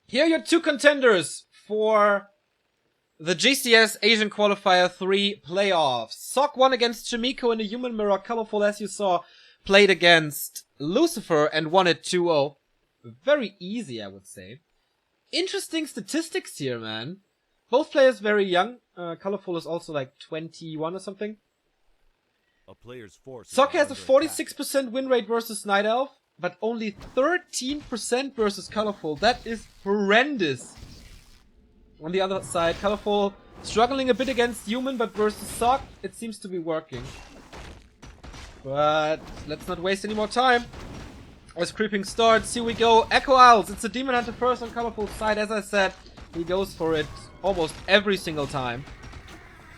Here are your two contenders for the GCS Asian Qualifier 3 playoffs. Sok won against Chimiko in the Human Mirror. Colorful, as you saw, played against Lucifer and won it 2-0. Very easy, I would say. Interesting statistics here, man. Both players very young. Colorful is also like 21 or something. Sok has a 46% win rate versus Night Elf, but only 13% versus Colorful. That is horrendous. On the other side, Colorful struggling a bit against Human, but versus Sok, it seems to be working. But let's not waste any more time. As creeping starts, here we go. Echo Isles, it's a Demon Hunter first on Colorful's side. As I said, he goes for it almost every single time.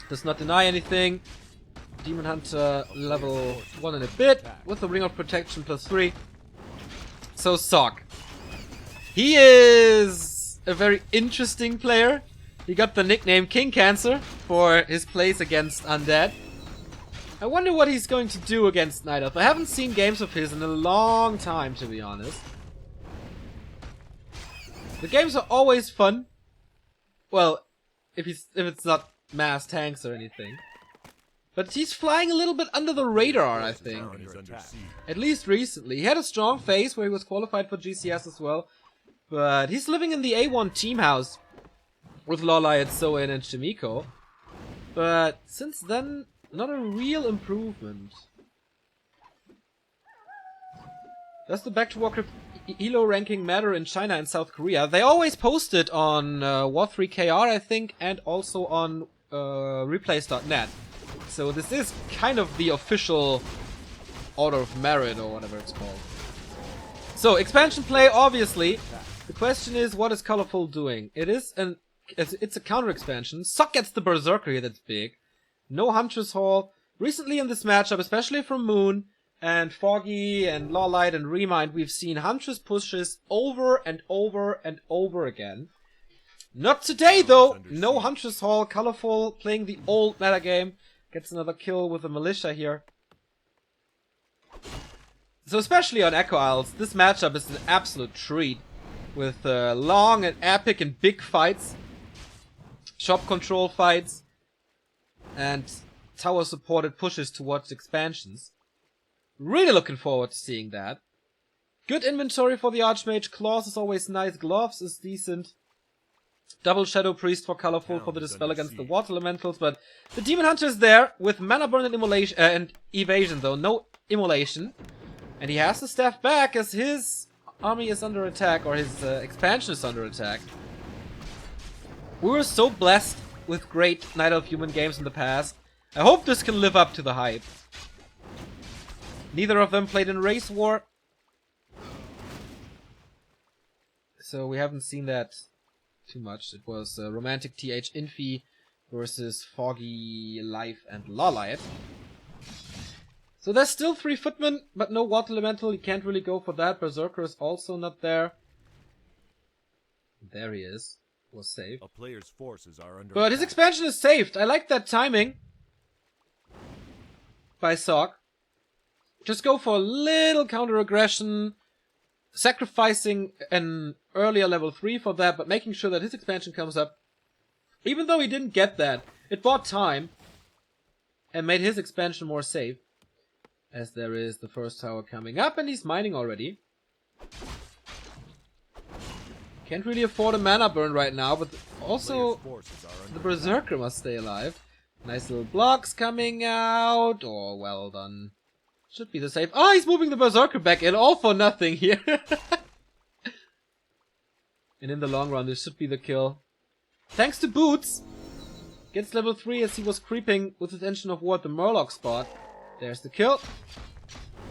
Does not deny anything. Demon Hunter level 1 and a bit, with the Ring of Protection +3. So Sok. He is a very interesting player. He got the nickname King Cancer for his plays against Undead. I wonder what he's going to do against Night Elf. I haven't seen games of his in a long time, to be honest. The games are always fun. Well, if it's not mass tanks or anything. But he's flying a little bit under the radar, I think. At least recently. He had a strong phase where he was qualified for GCS as well. But he's living in the A1 team house with Lolai, Soin, and Chimiko. But since then, not a real improvement. Does the Back to Warcraft ELO ranking matter in China and South Korea? They always post it on War3KR, I think, and also on replays.net. So this is kind of the official order of merit or whatever it's called. So expansion play, obviously. The question is, what is Colorful doing? It's a counter expansion. Sok gets the Berserker here, that's big. No Huntress Hall. Recently in this matchup, especially from Moon and Foggy and Lawlight and Remind, we've seen Huntress pushes over and over and over again. Not today though. No Huntress Hall. Colorful playing the old metagame. Gets another kill with the Militia here. So especially on Echo Isles, this matchup is an absolute treat. With long and epic and big fights. Shop control fights. And tower supported pushes towards expansions. Really looking forward to seeing that. Good inventory for the Archmage. Claws is always nice. Gloves is decent. Double Shadow Priest for Colorful for the dispel against the Water Elementals. But the Demon Hunter is there with Mana Burn and Immolation, and Evasion though. No Immolation. And he has to step back as his army is under attack, or his expansion is under attack. We were so blessed with great Night Elf Human games in the past. I hope this can live up to the hype. Neither of them played in Race War. So we haven't seen that too much. It was Romantic TH Infi versus Foggy, Life, and Lawlight. So there's still 3 Footmen, but no Water Elemental. You can't really go for that. Berserker is also not there. There he is. Was saved. A player's forces are under but his expansion is saved. I like that timing by Sok. Just go for a little counter aggression, sacrificing an earlier level 3 for that, but making sure that his expansion comes up. Even though he didn't get that, it bought time and made his expansion more safe. As there is the first tower coming up, and he's mining already. Can't really afford a mana burn right now, but also the Berserker must stay alive. Nice little blocks coming out. Oh, well done. Should be the save. Oh, he's moving the Berserker back in, all for nothing here. And in the long run, this should be the kill. Thanks to Boots. Gets level 3 as he was creeping with his Engine of War at the Murloc spot. There's the kill.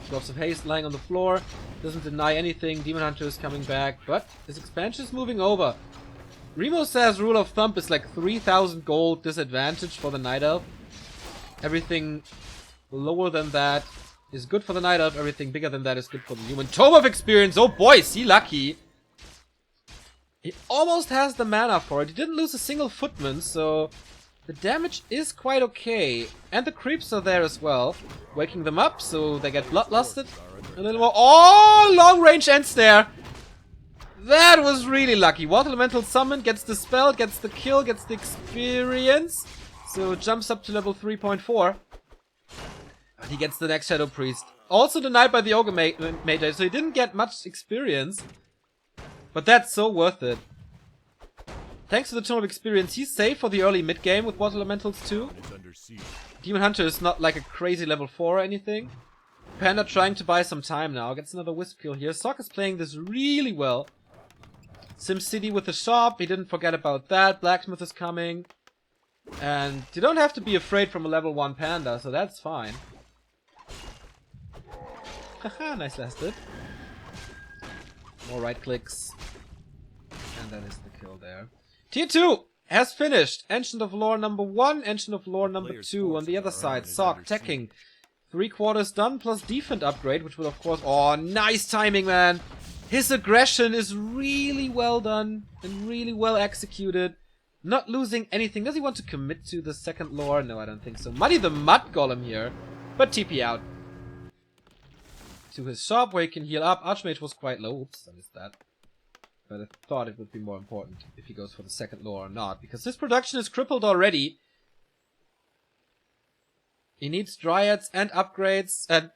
Gloves of Haste lying on the floor. Doesn't deny anything. Demon Hunter is coming back, but his expansion is moving over. Remo says rule of thumb is like 3,000 gold disadvantage for the Night Elf. Everything lower than that is good for the Night Elf. Everything bigger than that is good for the human. Tome of Experience. Oh boy, is he lucky. He almost has the mana for it. He didn't lose a single Footman, so the damage is quite okay. And the creeps are there as well. Waking them up so they get bloodlusted a little more. Oh, long range ends there. That was really lucky. Water Elemental summon, gets the spell, gets the kill, gets the experience. So jumps up to level 3.4. And he gets the next Shadow Priest. Also denied by the Ogre Mage, so he didn't get much experience. But that's so worth it. Thanks to the Tome of Experience, he's safe for the early mid-game with Water Elementals too. Demon Hunter is not like a crazy level 4 or anything. Panda trying to buy some time now. Gets another Wisp kill here. Sock is playing this really well. SimCity with the shop. He didn't forget about that. Blacksmith is coming. And you don't have to be afraid from a level 1 Panda, so that's fine. Haha, nice last hit. More right clicks. And that is the kill there. Tier 2 has finished. Ancient of Lore number 1, Ancient of Lore number 2. On the other side, Sock teching. 3/4 done plus defend upgrade, which will of course... Oh, nice timing, man! His aggression is really well done and really well executed. Not losing anything. Does he want to commit to the second lore? No, I don't think so. Muddy the Mud Golem here. But TP out. To his shop where he can heal up. Archmage was quite low. Oops, I missed that. But I thought it would be more important if he goes for the second lore or not. Because his production is crippled already. He needs Dryads and upgrades. And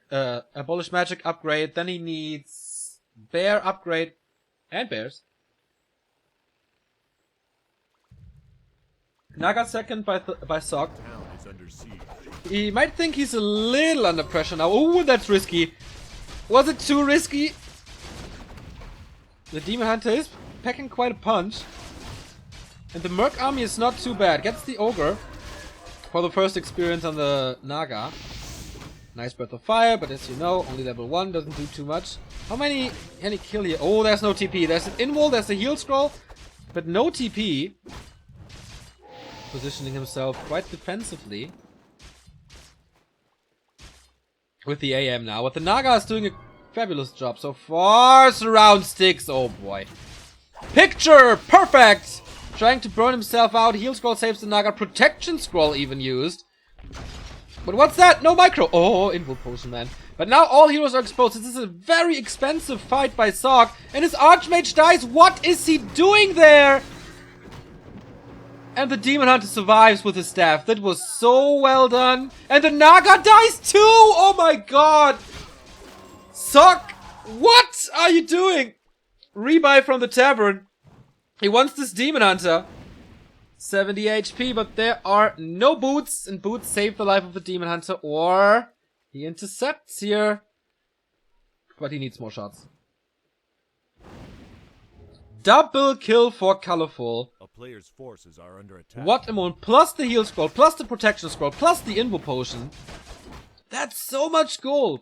Abolish Magic upgrade. Then he needs Bear upgrade. And Bears. Naga second by Sock. He might think he's a little under pressure now. Oh, that's risky. Was it too risky? The Demon Hunter is packing quite a punch. And the Merc army is not too bad. Gets the Ogre for the first experience on the Naga. Nice Breath of Fire, but as you know, only level 1 doesn't do too much. How many can he kill here? Oh, there's no TP. There's an invul, there's a heal scroll, but no TP. Positioning himself quite defensively. With the AM now. But the Naga is doing a fabulous job so far. Surround sticks. Oh boy. Picture perfect! Trying to burn himself out. Heal scroll saves the Naga. Protection scroll even used. But what's that? No micro. Oh, invul potion, man. But now all heroes are exposed. This is a very expensive fight by Sock. And his Archmage dies. What is he doing there? And the Demon Hunter survives with his staff. That was so well done. And the Naga dies too! Oh my god! Sock! What are you doing? Rebuy from the tavern. He wants this Demon Hunter. 70 HP, but there are no boots. And boots save the life of the Demon Hunter. Or he intercepts here. But he needs more shots. Double kill for Colorful. A player's forces are under attack. What a moment. Plus the heal scroll, plus the protection scroll, plus the invul potion. That's so much gold.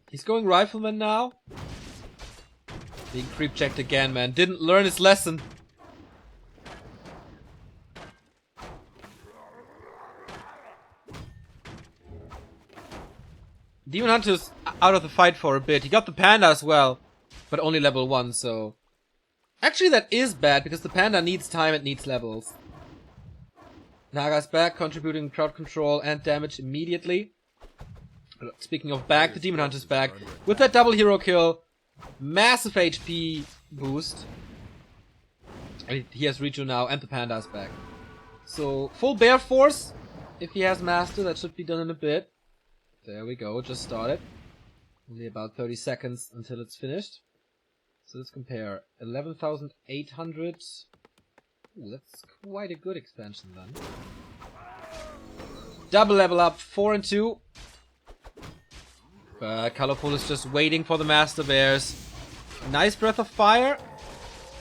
He's going Rifleman now. Being creep checked again, man. Didn't learn his lesson. Demon Hunter's out of the fight for a bit. He got the Panda as well. But only level 1, so... Actually, that is bad, because the Panda needs time and needs levels. Naga's back, contributing crowd control and damage immediately. Speaking of back, the Demon Hunter's back. With that double hero kill, massive HP boost. And he has Riju now, and the Panda's back. So, full bear force. If he has Master, that should be done in a bit. There we go, just started. Only about 30 seconds until it's finished. So let's compare. 11,800. Ooh, that's quite a good expansion then. Double level up, 4 and 2. Colorful is just waiting for the Master Bears. Nice Breath of Fire.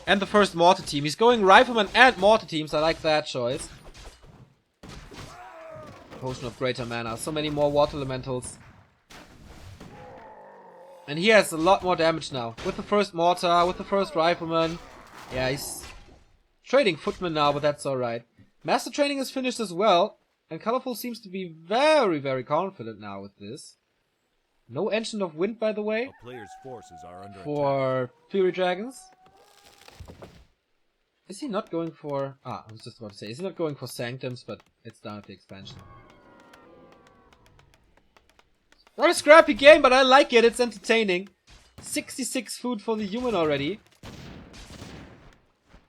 And the first Mortar Team. He's going Rifleman and Mortar Teams. I like that choice. Potion of Greater Mana. So many more Water Elementals. And he has a lot more damage now. With the first Mortar, with the first Rifleman. Yeah, he's trading Footman now, but that's alright. Master Training is finished as well. And Colorful seems to be very, very confident now with this. No Ancient of Wind, by the way. A player's forces are under for attack. Fury Dragons. Is he not going for... I was just about to say, is he not going for Sanctums, but it's down at the expansion. Not a scrappy game, but I like it. It's entertaining. 66 food for the human already.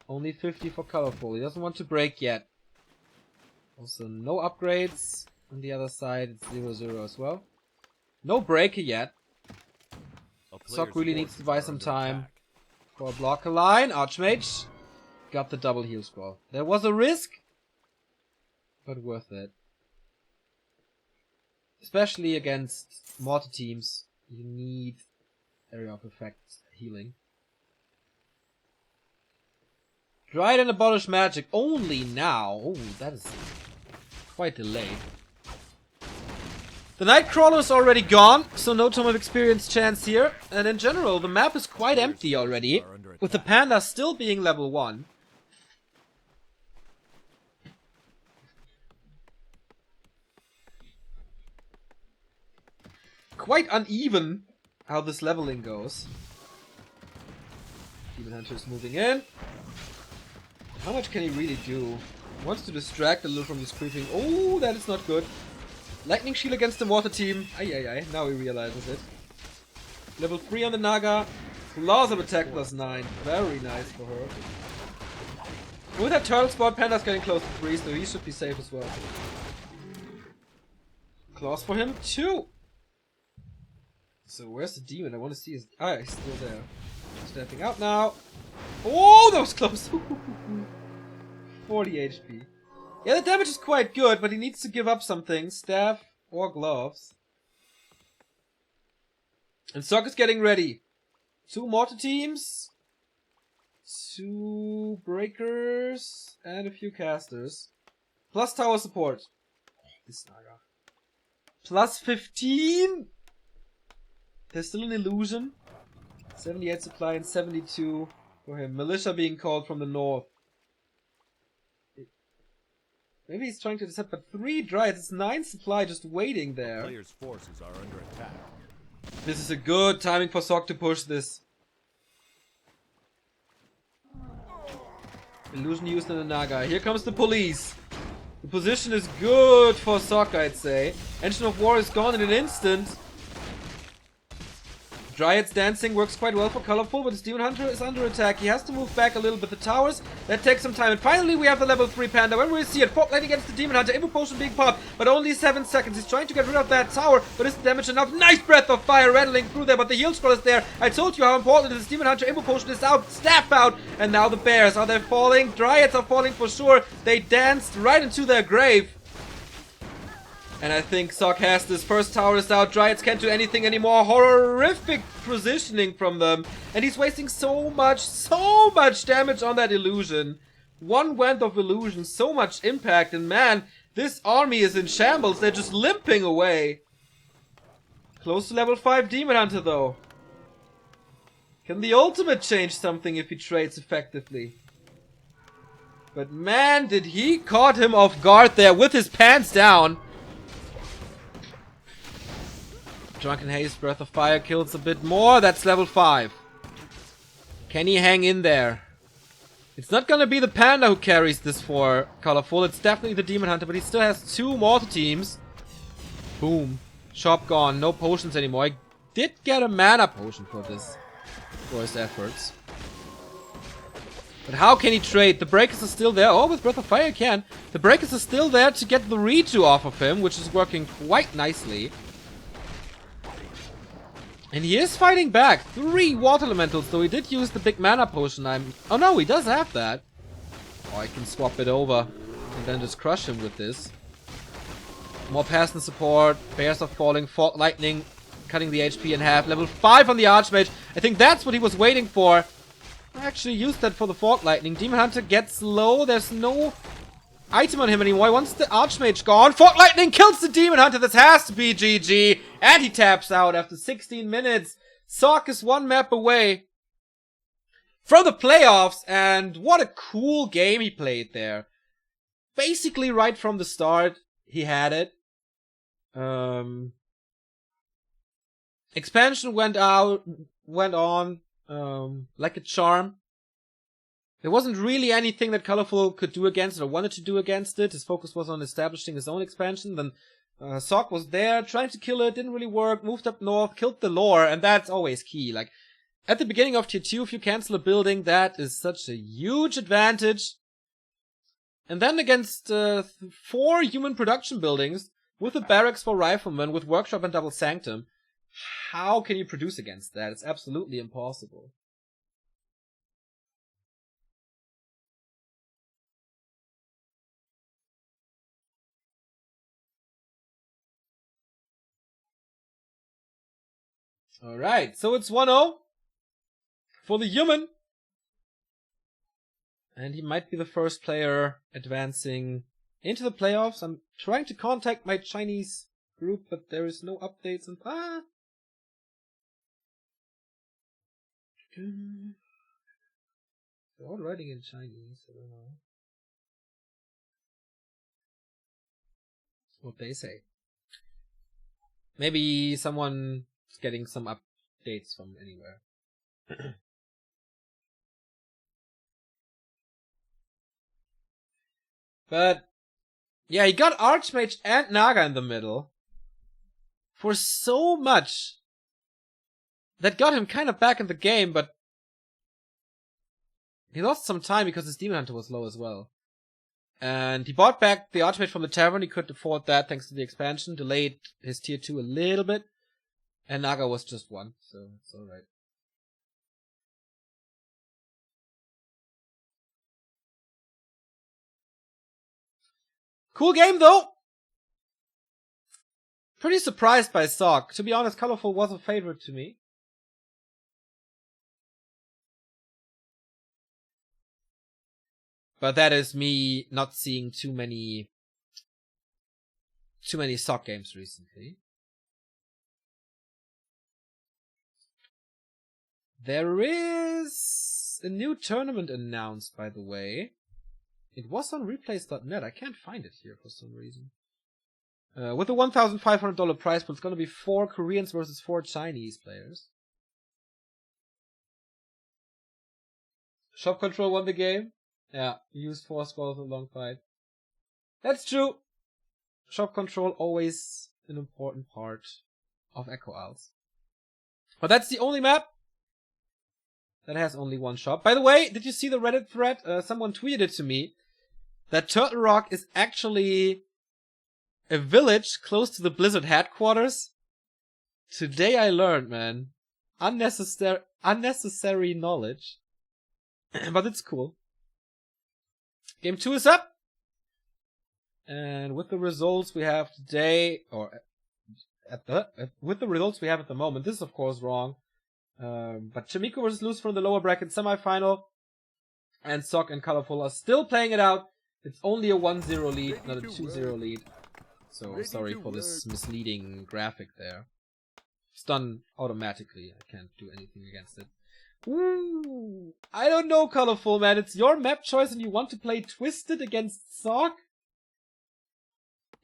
Only 50 for Colorful. He doesn't want to break yet. Also, no upgrades. On the other side, it's 0-0 as well. No breaker yet. Sock really needs to buy some time for a blocker line. Archmage got the double heal scroll. There was a risk, but worth it. Especially against mortar teams, you need area of effect healing. Dryad and Abolish Magic only now. Oh, that is quite delayed. The Nightcrawler is already gone, so no Tome of Experience chance here. And in general, the map is quite empty already, with the Panda still being level 1. Quite uneven how this leveling goes. Demon Hunter is moving in. How much can he really do? Wants to distract a little from this creeping. Oh, that is not good. Lightning Shield against the Mortar team. Ay. Now he realizes it. Level 3 on the Naga. Claws of attack +9. Very nice for her. With that turtle spot, Panda's getting close to 3, so he should be safe as well. Claws for him too. So where's the demon? I want to see his... Ah, he's still there. Stepping out now. Oh, that was close. 40 HP. Yeah, the damage is quite good, but he needs to give up something. Staff or gloves. And Sock is getting ready. 2 mortar teams. 2 breakers. And a few casters. Plus tower support. Oh, this Naga. Plus 15. There's still an illusion. 78 supply and 72 for him. Militia being called from the north. Maybe he's trying to intercept, but 3 Dryads. It's 9 supply just waiting there. Players' forces are under attack. This is a good timing for Sock to push this. Illusion used in the Naga. Here comes the police. The position is good for Sock, I'd say. Engine of War is gone in an instant. Dryad's dancing works quite well for Colorful, but his Demon Hunter is under attack. He has to move back a little bit. The towers, that takes some time. And finally, we have the level 3 Panda. When we see it, Fog Light against the Demon Hunter. Imbu Potion being popped, but only 7 seconds. He's trying to get rid of that tower, but is the damage enough? Nice Breath of Fire rattling through there, but the heal scroll is there. I told you how important it is. Demon Hunter, Imbu Potion is out, Staff out, and now the bears. Are they falling? Dryads are falling for sure. They danced right into their grave. And I think Sock has this. First tower is out. Dryads can't do anything anymore. Horrific positioning from them. And he's wasting so much damage on that illusion. 1 Wand of illusion. So much impact. And man, this army is in shambles. They're just limping away. Close to level 5 Demon Hunter though. Can the ultimate change something if he trades effectively? But man, did he caught him off guard there with his pants down. Drunken Haze, Breath of Fire kills a bit more. That's level 5. Can he hang in there? It's not gonna be the Panda who carries this for Colorful. It's definitely the Demon Hunter, but he still has 2 mortar teams. Boom. Shop gone. No potions anymore. I did get a mana potion for this. For his efforts. But how can he trade? The Breakers are still there. Oh, with Breath of Fire he can. The Breakers are still there to get the redo off of him, which is working quite nicely. And he is fighting back. 3 water elementals, though he did use the big mana potion. Oh no, he does have that. Oh, I can swap it over. And then just crush him with this. More pass and support. Bears are falling. Fog Lightning cutting the HP in half. Level 5 on the Archmage. I think that's what he was waiting for. I actually used that for the Fog Lightning. Demon Hunter gets low. There's no item on him anymore. Once the Archmage gone, Fog Lightning kills the Demon Hunter. This has to be GG. And he taps out after 16 minutes. Sock is 1 map away from the playoffs. And what a cool game he played there. Basically right from the start, he had it. Expansion went on like a charm. There wasn't really anything that Colorful could do against it or wanted to do against it. His focus was on establishing his own expansion. Then Sok was there, trying to kill it, didn't really work, moved up north, killed the lore, and that's always key. Like, at the beginning of tier 2, if you cancel a building, that is such a huge advantage. And then against 4 human production buildings, with a barracks for riflemen, with workshop and double sanctum, how can you produce against that? It's absolutely impossible. Alright, so it's 1-0 for the human. And he might be the first player advancing into the playoffs. I'm trying to contact my Chinese group, but there is no updates on... They're all writing in Chinese, I don't know. That's what they say. Maybe someone's getting some updates from anywhere. But, yeah, he got Archmage and Naga in the middle for so much that got him kind of back in the game, but he lost some time because his Demon Hunter was low as well. And he bought back the Archmage from the Tavern. He could afford that thanks to the expansion, delayed his tier 2 a little bit, and Naga was just 1, so it's alright. Cool game, though! Pretty surprised by Sok. To be honest, Colorful was a favorite to me. But that is me not seeing too many Sok games recently. There is a new tournament announced, by the way. It was on replays.net. I can't find it here for some reason. With a $1,500 prize pool, it's going to be 4 Koreans versus 4 Chinese players. Shop Control won the game. Yeah, used 4 scrolls in a long fight. That's true. Shop Control always an important part of Echo Isles. But that's the only map that has only 1 shop. By the way, did you see the Reddit thread? Someone tweeted it to me that Turtle Rock is actually a village close to the Blizzard headquarters. Today I learned, man. Unnecessary knowledge. But it's cool. Game 2 is up. And with the results we have today, or with the results we have at the moment, this is of course wrong. But Chimico versus Luz from the lower bracket semifinal, and Sok and Colorful are still playing it out. It's only a 1-0 lead, not a 2-0 lead. So sorry for this misleading graphic there. It's done automatically. I can't do anything against it. Ooh, I don't know, Colorful, man. It's your map choice and you want to play Twisted against Sok?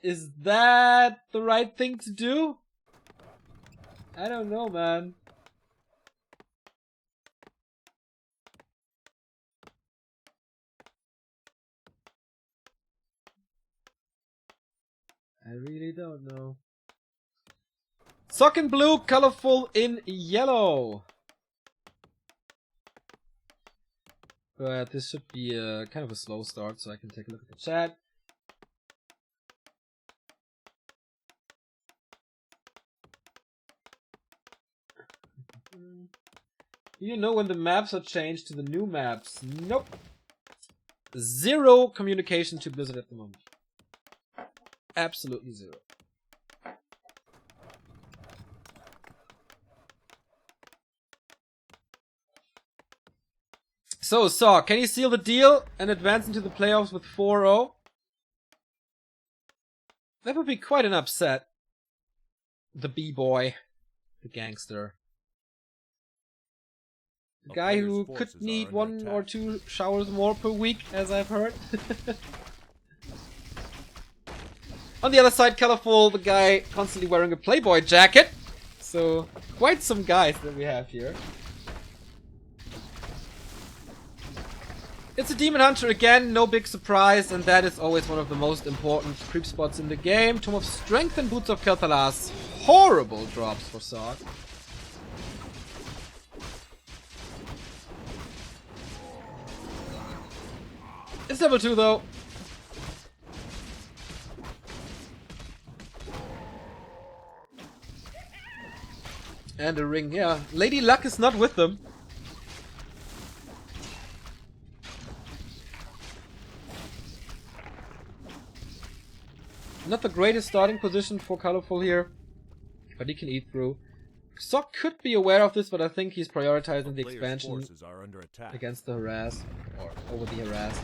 Is that the right thing to do? I don't know, man. I really don't know. Sok in blue, Colorful in yellow. But this should be a kind of a slow start, so I can take a look at the chat. You know when the maps are changed to the new maps? Nope. 0 communication to Blizzard at the moment. Absolutely 0. So, Saw, can you seal the deal and advance into the playoffs with 4-0? That would be quite an upset. The B-boy. The gangster. The guy who could need 1 or 2 showers more per week, as I've heard. On the other side, Colorful, the guy constantly wearing a Playboy jacket. So, quite some guys that we have here. It's a Demon Hunter again, no big surprise, and that is always one of the most important creep spots in the game. Tome of Strength and Boots of Kel'Thalas. Horrible drops for Sog. It's level 2 though. And a ring, yeah. Lady Luck is not with them. Not the greatest starting position for Colorful here, but he can eat through. Sok could be aware of this, but I think he's prioritizing the expansion against the harass, or over the harass.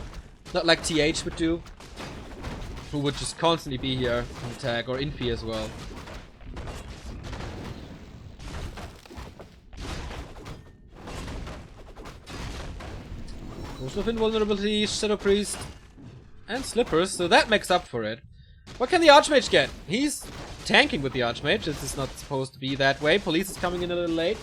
Not like TH would do, who would just constantly be here on attack, or Infi as well. Potion of Invulnerability, Shadow Priest, and Slippers, so that makes up for it. What can the Archmage get? He's tanking with the Archmage. This is not supposed to be that way. Police is coming in a little late.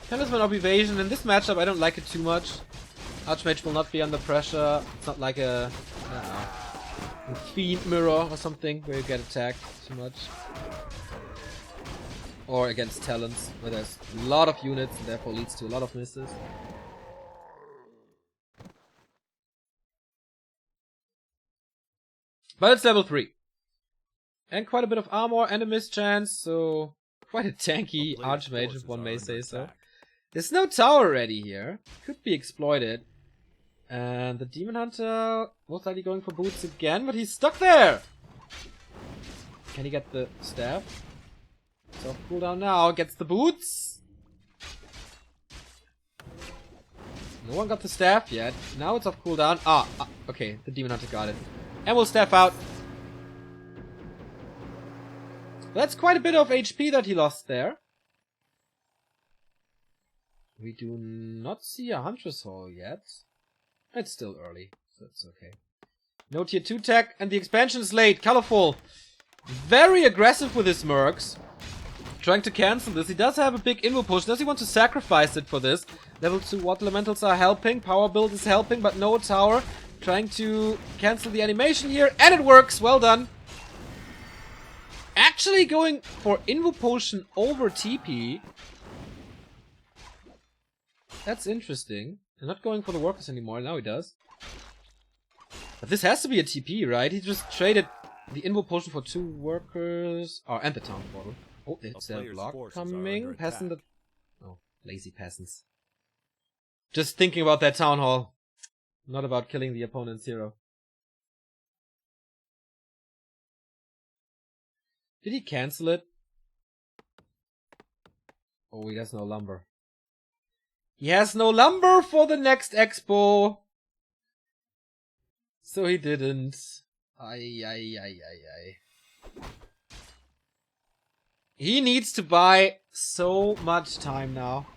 Talisman of Evasion. In this matchup, I don't like it too much. Archmage will not be under pressure. It's not like a Fiend Mirror or something where you get attacked too much. Or against Talons, where there's a lot of units and therefore leads to a lot of misses. But it's level 3. And quite a bit of armor and a mischance, so quite a tanky Archmage if one may say so. There's no tower ready here. Could be exploited. And the Demon Hunter most likely going for boots again, but he's stuck there! Can he get the staff? It's off cooldown now, gets the boots! No one got the staff yet. Now it's off cooldown. Okay, the Demon Hunter got it. And we'll staff out. That's quite a bit of HP that he lost there. We do not see a Huntress Hall yet. It's still early, so it's okay. No tier 2 tech, and the expansion is late. Colorful. Very aggressive with his mercs. Trying to cancel this. He does have a big invo push. Does he want to sacrifice it for this? Level 2 Water Elementals are helping. Power Build is helping, but no tower. Trying to cancel the animation here, and it works. Well done. Actually going for Invo Potion over TP. That's interesting. And not going for the workers anymore. Now he does. But this has to be a TP, right? He just traded the Invo Potion for 2 workers. Oh, and the Town Portal. Oh, it's a block coming. Peasant. Oh, lazy peasants. Just thinking about that Town Hall. Not about killing the opponent's hero. Did he cancel it? Oh, he has no lumber. He has no lumber for the next expo. So he didn't. He needs to buy so much time now.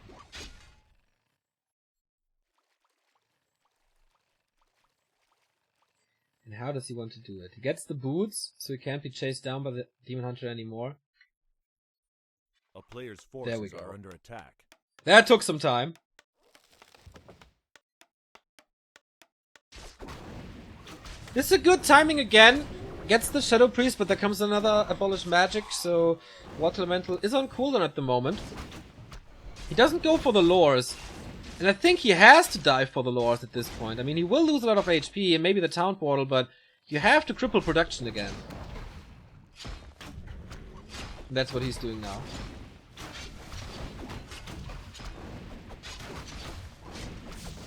And how does he want to do it? He gets the boots, so he can't be chased down by the Demon Hunter anymore. A player's forces are under attack. That took some time. This is a good timing again. Gets the Shadow Priest, but there comes another Abolish Magic, so Water Elemental is on cooldown at the moment. He doesn't go for the lures. And I think he has to dive for the lures at this point. I mean, he will lose a lot of HP and maybe the Town Portal, but you have to cripple production again. And that's what he's doing now.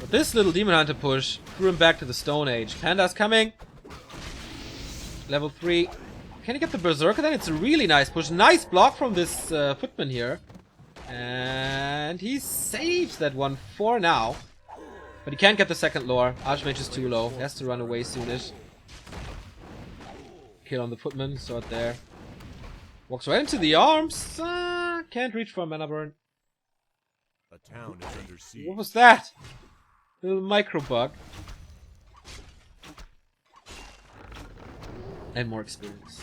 But this little Demon Hunter push threw him back to the Stone Age. Panda's coming. Level 3. Can he get the Berserker then? It's a really nice push. Nice block from this footman here. And he saves that one for now. But he can't get the second lore. Archmage is too low. He has to run away soonish. Kill on the footman. Saw it there. Walks right into the arms. Can't reach for a mana burn. A town is under siege. What was that? Little micro bug. And more experience.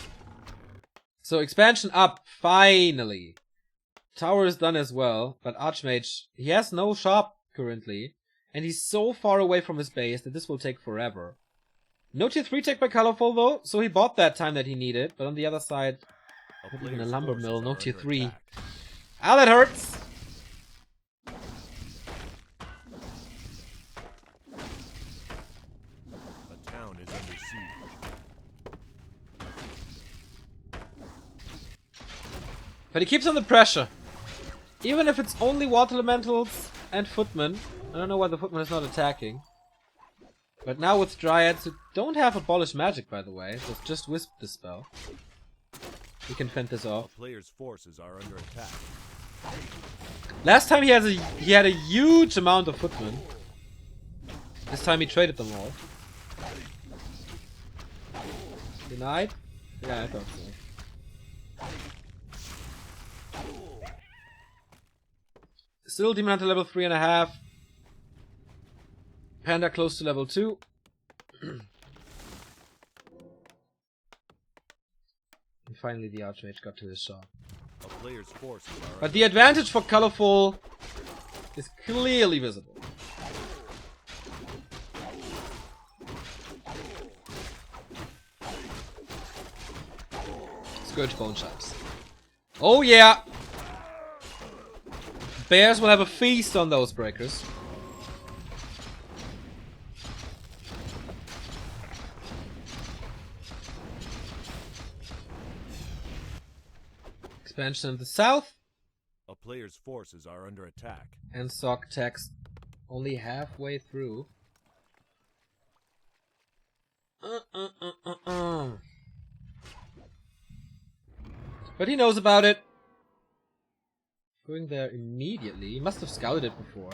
So expansion up, finally. Tower is done as well, but Archmage, he has no shop currently, and he's so far away from his base that this will take forever. No tier 3 tech by Colorful though, so he bought that time that he needed, but on the other side, not even a lumber mill, no tier 3. Ah, that hurts! A town is under siege. But he keeps under pressure. Even if it's only water elementals and footmen. I don't know why the footman is not attacking. But now with dryads who don't have abolished magic, by the way, so just wisp the spell. We can fend this off. A player's forces are under attack. Last time he had a huge amount of footmen. This time he traded them all. Denied? Yeah, I thought so. Still Demon Hunter level 3.5. Panda close to level 2. And finally the Archmage got to his shop. A player's forces are But the advantage for Colorful is clearly visible. Scourge Bone Chimes. Oh yeah! Bears will have a feast on those breakers. Expansion in the south. A player's forces are under attack. And Sock text only halfway through. But he knows about it. Going there immediately. He must have scouted it before.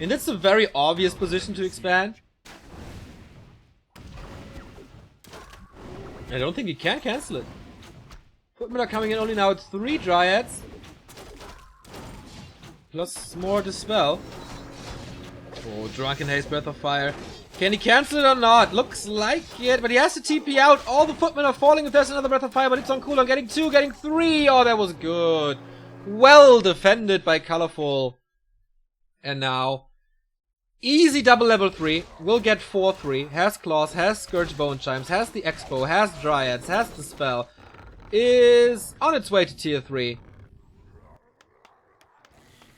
And it's a very obvious position to expand. I don't think he can cancel it. Footmen are coming in only now. It's 3 dryads. Plus more Dispel. Oh, Drunken Haze, Breath of Fire. Can he cancel it or not? Looks like it, but he has to TP out. All the footmen are falling if there's another Breath of Fire, but it's on cooldown. Getting 2, getting 3. Oh, that was good. Well defended by Colorful. And now, easy double level 3. Will get 4-3. Has Claws, has Scourge Bone Chimes, has the Expo, has Dryads, has the spell. Is on its way to tier 3.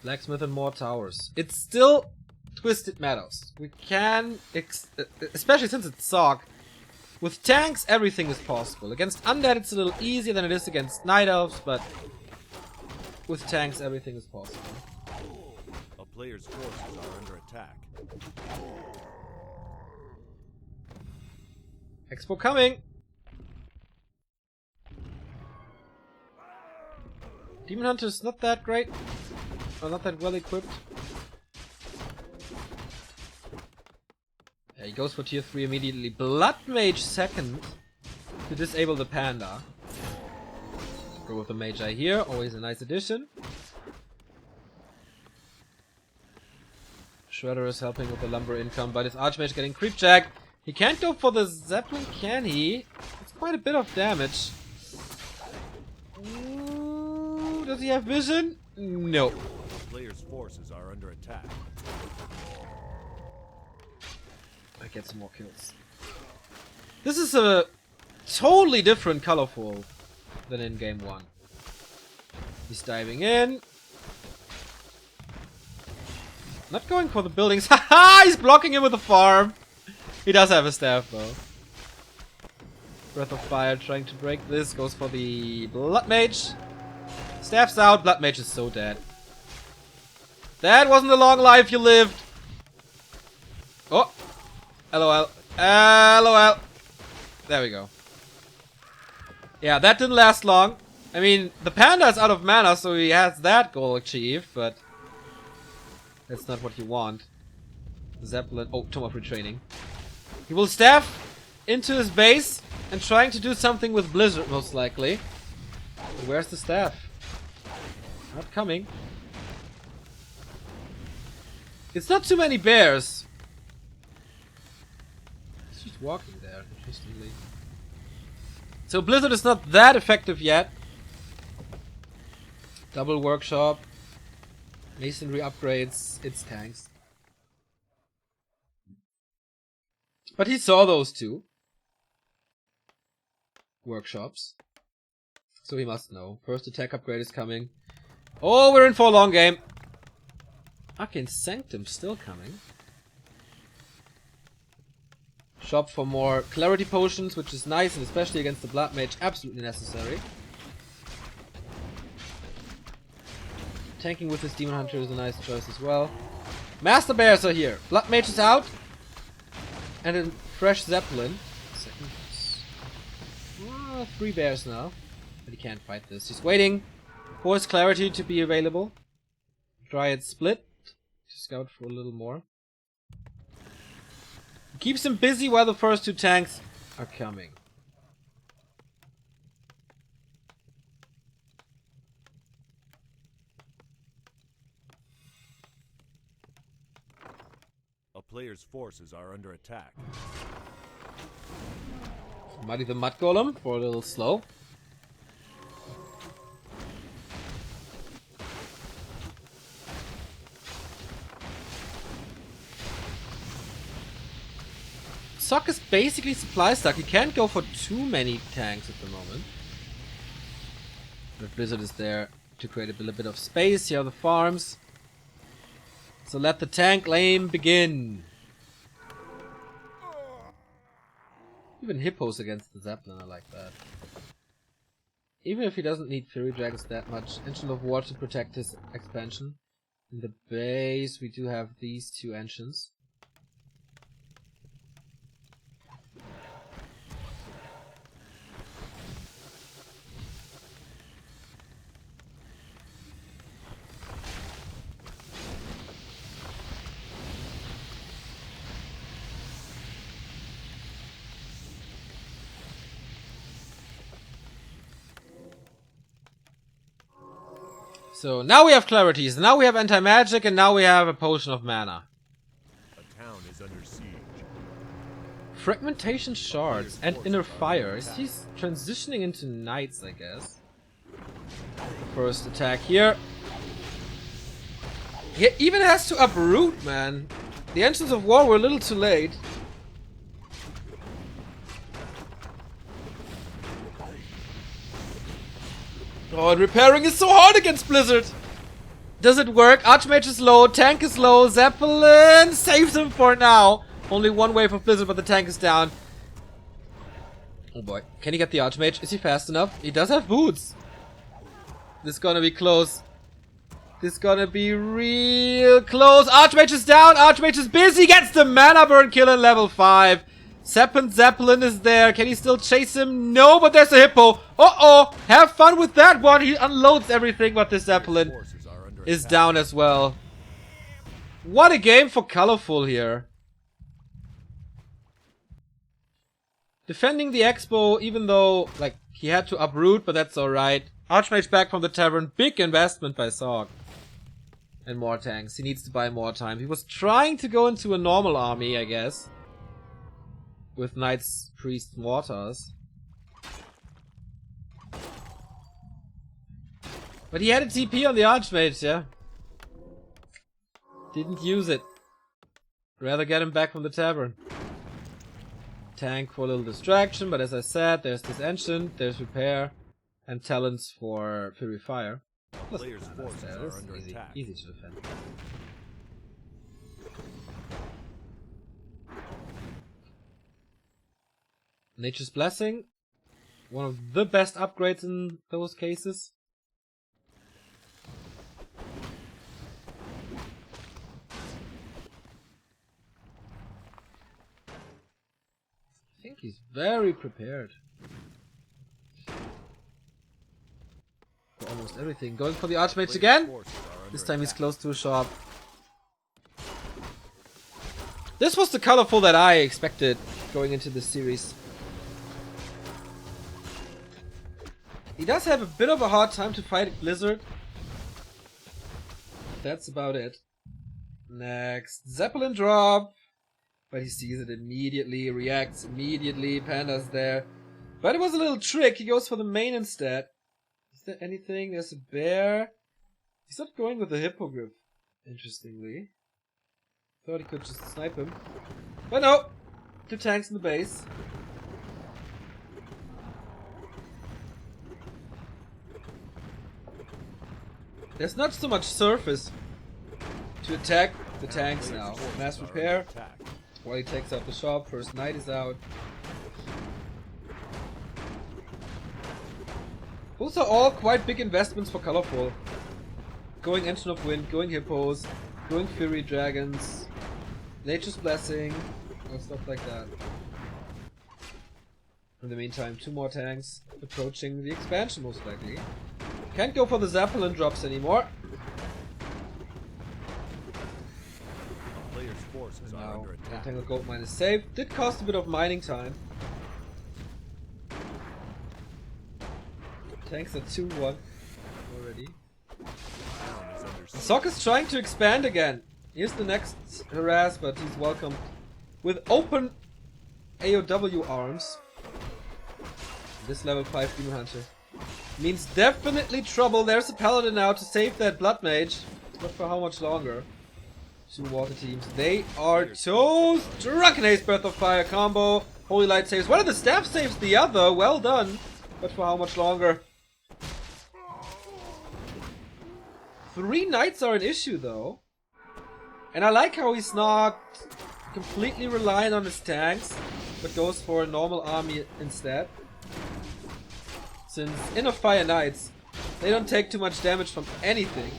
Blacksmith and more towers. It's still Twisted Meadows. We can, especially since it's Sock. With tanks, everything is possible. Against Undead, it's a little easier than it is against Night Elves, but with tanks, everything is possible. A player's forces are under attack. Expo coming! Demon Hunter's not that great. Or not that well equipped. Yeah, he goes for tier 3 immediately. Blood Mage second to disable the Panda. Go with the Magi here, always a nice addition. Shredder is helping with the lumber income, but his Archmage getting creep jack. He can't go for the Zeppelin, can he? It's quite a bit of damage. Ooh, does he have vision? No. The player's forces are under attack. I get some more kills. This is a totally different Colorful than in game 1. He's diving in. Not going for the buildings. Haha! He's blocking him with a farm. He does have a staff though. Breath of Fire trying to break this. Goes for the Blood Mage. Staff's out. Blood Mage is so dead. That wasn't a long life you lived. Oh. LOL. LOL. There we go. Yeah, that didn't last long. I mean, the Panda is out of mana, so he has that goal achieved, but that's not what you want. Zeppelin. Oh, Tome of Retraining. He will staff into his base and trying to do something with Blizzard, most likely. But where's the staff? Not coming. It's not too many bears. He's just walking there, interestingly. So Blizzard is not that effective yet. Double workshop. Masonry upgrades. It's tanks. But he saw those two workshops. So he must know. First attack upgrade is coming. Oh, we're in for a long game. Arcane Sanctum still coming. Shop for more clarity potions, which is nice, and especially against the Blood Mage, absolutely necessary. Tanking with his Demon Hunter is a nice choice as well. Master Bears are here. Blood Mage is out. And a fresh Zeppelin. Second. 3 bears now. But he can't fight this. He's waiting for his clarity to be available. Dryad split. To scout for a little more. Keeps him busy while the first 2 tanks are coming. A player's forces are under attack. Muddy the Mud Golem for a little slow. Sock is basically supply stuck. He can't go for too many tanks at the moment. But Blizzard is there to create a little bit of space. Here are the farms. So let the tank lane begin. Even Hippos against the Zeppelin, I like that. Even if he doesn't need Fury Dragons that much. Engine of War to protect his expansion. In the base we do have these 2 engines. So now we have clarities, now we have anti-magic, and now we have a potion of mana. A town is under siege. Fragmentation shards and inner fires. He's transitioning into knights, I guess. First attack here. He even has to uproot, man. The Engines of War were a little too late. Oh, and repairing is so hard against Blizzard. Does it work? Archmage is low, tank is low, Zeppelin saves him for now. Only 1 wave of Blizzard, but the tank is down. Oh boy. Can he get the Archmage? Is he fast enough? He does have boots. This is gonna be close. This is gonna be real close. Archmage is down, Archmage is busy, gets the mana burn kill in level 5. Zeppelin is there. Can he still chase him? No, but there's a Hippo. Uh-oh. Have fun with that one. He unloads everything, but the Zeppelin is down as well. What a game for Colorful here. Defending the Expo, even though, like, he had to uproot, but that's alright. Archmage back from the tavern. Big investment by Sorg. And more tanks. He needs to buy more time. He was trying to go into a normal army, I guess. With Knights, Priests, Mortars. But he had a TP on the Archmage, yeah? Didn't use it. Rather get him back from the tavern. Tank for a little distraction, but as I said, there's this Ancient, there's Repair, and Talents for Purifier. Players' forces are under attack. Easy to defend. Nature's Blessing, one of the best upgrades in those cases. I think he's very prepared for almost everything. Going for the Archmage again. This time he's close to a shop. This was the Colorful that I expected going into this series. He does have a bit of a hard time to fight Blizzard. That's about it. Next, Zeppelin drop. But he sees it immediately, reacts immediately, Panda's there. But it was a little trick, he goes for the main instead. Is there anything? There's a bear. He's not going with the hippogriff, interestingly. Thought he could just snipe him. But no! 2 tanks in the base. There's not so much surface to attack the tanks now. Mass repair. While he takes out the shop, first knight is out. Those are all quite big investments for Colorful. Going Engine of Wind, going Hippos, going Fury Dragons, Nature's Blessing, or stuff like that. In the meantime, 2 more tanks approaching the expansion most likely. Can't go for the Zeppelin drops anymore. And now, Entangled Gold Mine is saved. Did cost a bit of mining time. Tanks are 2-1 already. Sok is trying to expand again. Here's the next harass, but he's welcomed with open AOW arms. This level 5 Demon Hunter means definitely trouble. There's a Paladin now to save that Blood Mage. Not for how much longer. 2 water teams. They are toast! Drunken Haze Breath of Fire combo. Holy Light saves one of the staff, saves the other. Well done. But for how much longer? 3 knights are an issue though. And I like how he's not completely reliant on his tanks, but goes for a normal army instead. Since Inner Fire Knights, they don't take too much damage from anything.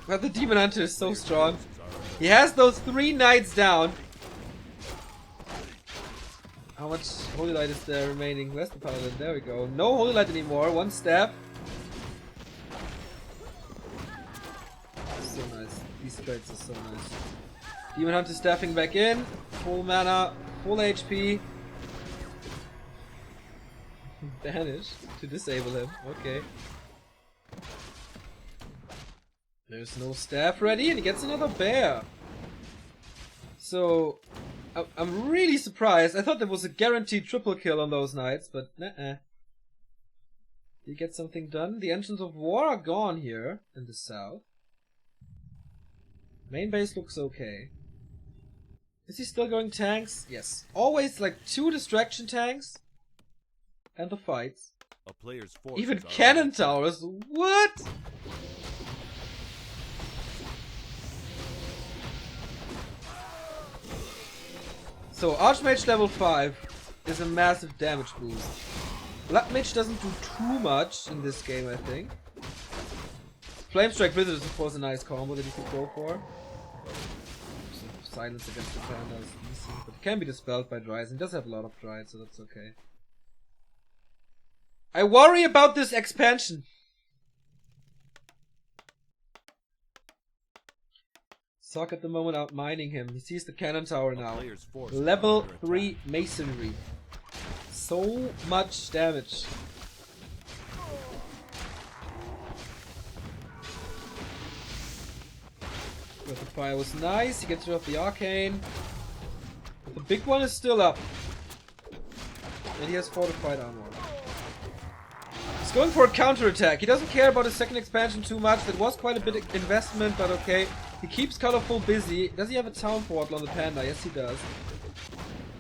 But the Demon Hunter is so strong. He has those 3 knights down. How much Holy Light is there remaining? Where's the Paladin? There we go. No Holy Light anymore. 1 staff. So nice. These traits are so nice. Demon Hunter staffing back in. Full mana. Full HP. Banish to disable him. Okay. There's no staff ready, and he gets another bear. So, I'm really surprised. I thought there was a guaranteed triple kill on those knights, but nah. Did he get something done? The Engines of War are gone here in the south. Main base looks okay. Is he still going tanks? Yes. Always like 2 distraction tanks. And the fights. A player's even cannon towers. What? So, Archmage level 5 is a massive damage boost. Blood Mage doesn't do too much in this game, I think. Flamestrike Wizard is of course a nice combo that you could go for. So, silence against the Panda is easy, but it can be dispelled by Dries, and does have a lot of Dries, so that's okay. I worry about this expansion. Sok at the moment out mining him. He sees the cannon tower now. Level 3 masonry. So much damage. Breath of Fire was nice. He gets rid of the arcane. But the big one is still up. And he has fortified armor. He's going for a counterattack. He doesn't care about his second expansion too much. That was quite a bit of investment, but okay. He keeps Colorful busy. Does he have a town portal on the Panda? Yes, he does.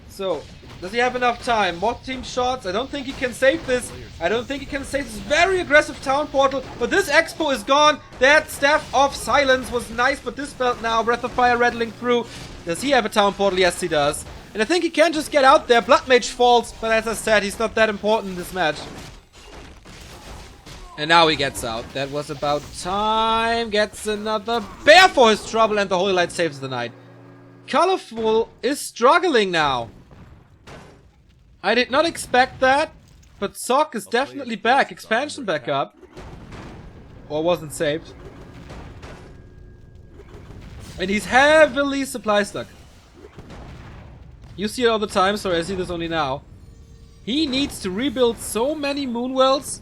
So, does he have enough time? Mod team shots? I don't think he can save this. I don't think he can save this very aggressive town portal. But this expo is gone. That Staff of Silence was nice, but dispelled now. Breath of Fire rattling through. Does he have a town portal? Yes, he does. And I think he can just get out there. Blood Mage falls, but as I said, he's not that important in this match. And now he gets out. That was about time. Gets another bear for his trouble, and the Holy Light saves the knight. Colorful is struggling now. I did not expect that, but Sok is definitely back. Expansion back up. Or wasn't saved. And he's heavily supply stuck. You see it all the time, sorry, I see this only now. He needs to rebuild so many Moonwells.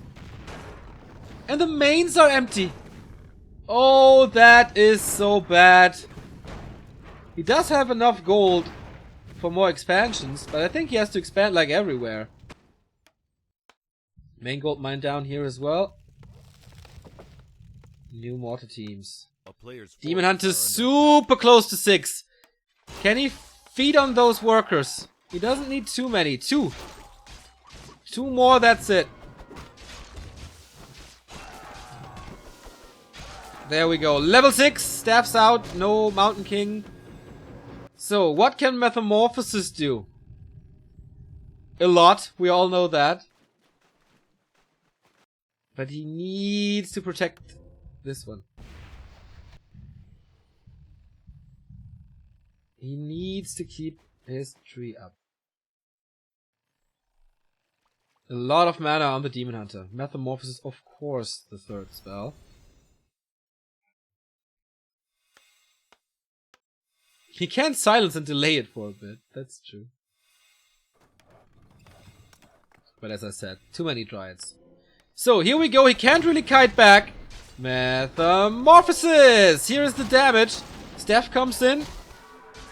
And the mains are empty. Oh, that is so bad. He does have enough gold for more expansions, but I think he has to expand like everywhere. Main gold mine down here as well. New mortar teams. Demon Hunter's super close to 6. Can he feed on those workers? He doesn't need too many. 2. 2 more, that's it. There we go. Level 6. Staff's out. No Mountain King. So, what can Metamorphosis do? A lot. We all know that. But he needs to protect this one. He needs to keep his tree up. A lot of mana on the Demon Hunter. Metamorphosis, of course, the third spell. He can silence and delay it for a bit. That's true. But as I said, too many Dryads. So, here we go. He can't really kite back. Metamorphosis! Here is the damage. Staff comes in.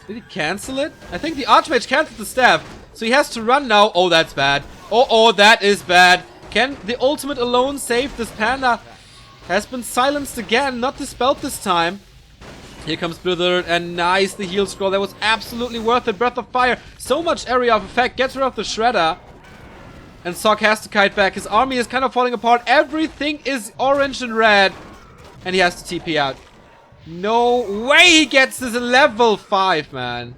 Did he cancel it? I think the Archmage canceled the staff. So he has to run now. Oh, that's bad. Oh, that is bad. Can the ultimate alone save this panda? Has been silenced again. Not dispelled this time. Here comes Blizzard, and nice, the heal scroll. That was absolutely worth it. Breath of Fire. So much area of effect. Gets rid of the Shredder. And Sok has to kite back. His army is kind of falling apart. Everything is orange and red. And he has to TP out. No way he gets this level 5, man.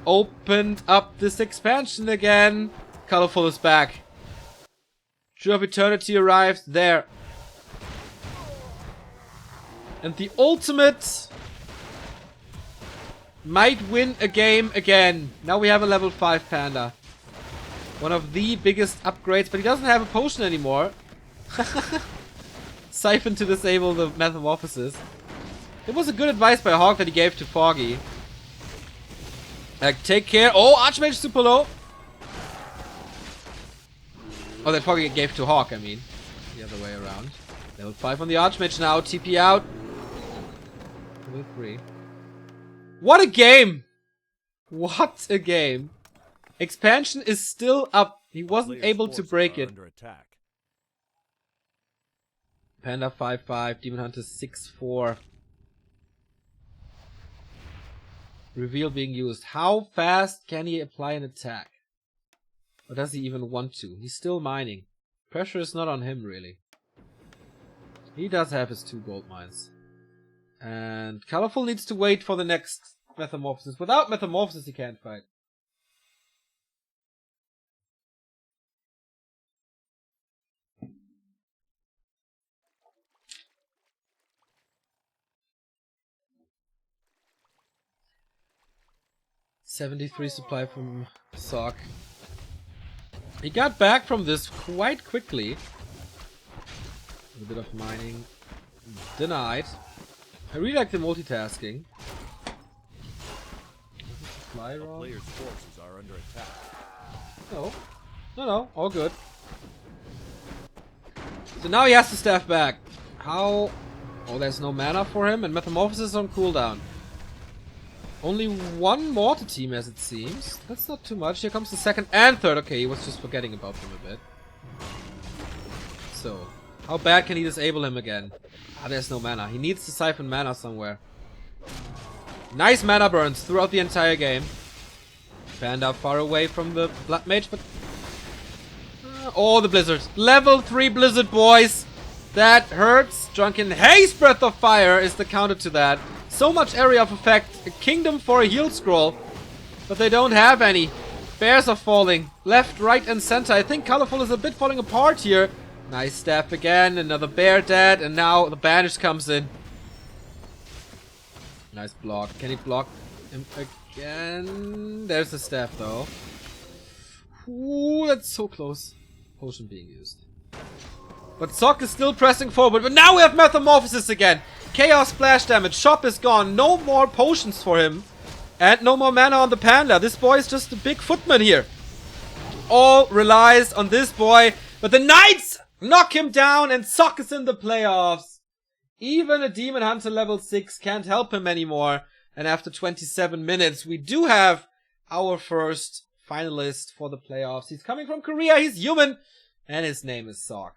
Opened up this expansion again. Colorful is back. True of Eternity arrives there. And the ultimate might win a game again. Now we have a level 5 panda. One of the biggest upgrades, but he doesn't have a potion anymore. Siphon to disable the Metamorphosis. It was a good advice by Hawk that he gave to Foggy. Like, take care. Oh, Archmage super low. Oh, that Foggy gave to Hawk, I mean. The other way around. Level 5 on the Archmage now. TP out. Level 3. What a game! What a game. Expansion is still up. He wasn't able to break it. Panda 5-5. Demon Hunter 6-4. Reveal being used. How fast can he apply an attack? Or does he even want to? He's still mining. Pressure is not on him, really. He does have his 2 gold mines. And Colorful needs to wait for the next Metamorphosis. Without Metamorphosis, he can't fight. $73 supply from Sok. He got back from this quite quickly. A bit of mining. Denied. I really like the multitasking. Fly wrong. Player's forces are under attack. No, all good. So now he has to staff back. How? Oh, there's no mana for him, and Metamorphosis on cooldown. Only 1 mortar team, as it seems. That's not too much. Here comes the second and third. Okay, he was just forgetting about them a bit. So, how bad can he disable him again? Ah, there's no mana. He needs to siphon mana somewhere. Nice mana burns throughout the entire game. Panda far away from the Blood Mage, but... oh, the Blizzard. Level 3 Blizzard, boys! That hurts. Drunken Haze Breath of Fire is the counter to that. So much area of effect. A kingdom for a heal scroll. But they don't have any. Bears are falling. Left, right, and center. I think Colorful is a bit falling apart here. Nice staff again. Another bear dead. And now the banish comes in. Nice block. Can he block him again? There's the staff though. Ooh, that's so close. Potion being used. But Sok is still pressing forward. But now we have Metamorphosis again. Chaos splash damage. Shop is gone. No more potions for him. And no more mana on the panda. This boy is just a big footman here. All relies on this boy. But the Knights knock him down and Sok is in the playoffs. Even a Demon Hunter level 6 can't help him anymore. And after 27 minutes, we do have our first finalist for the playoffs. He's coming from Korea, he's human, and his name is Sok.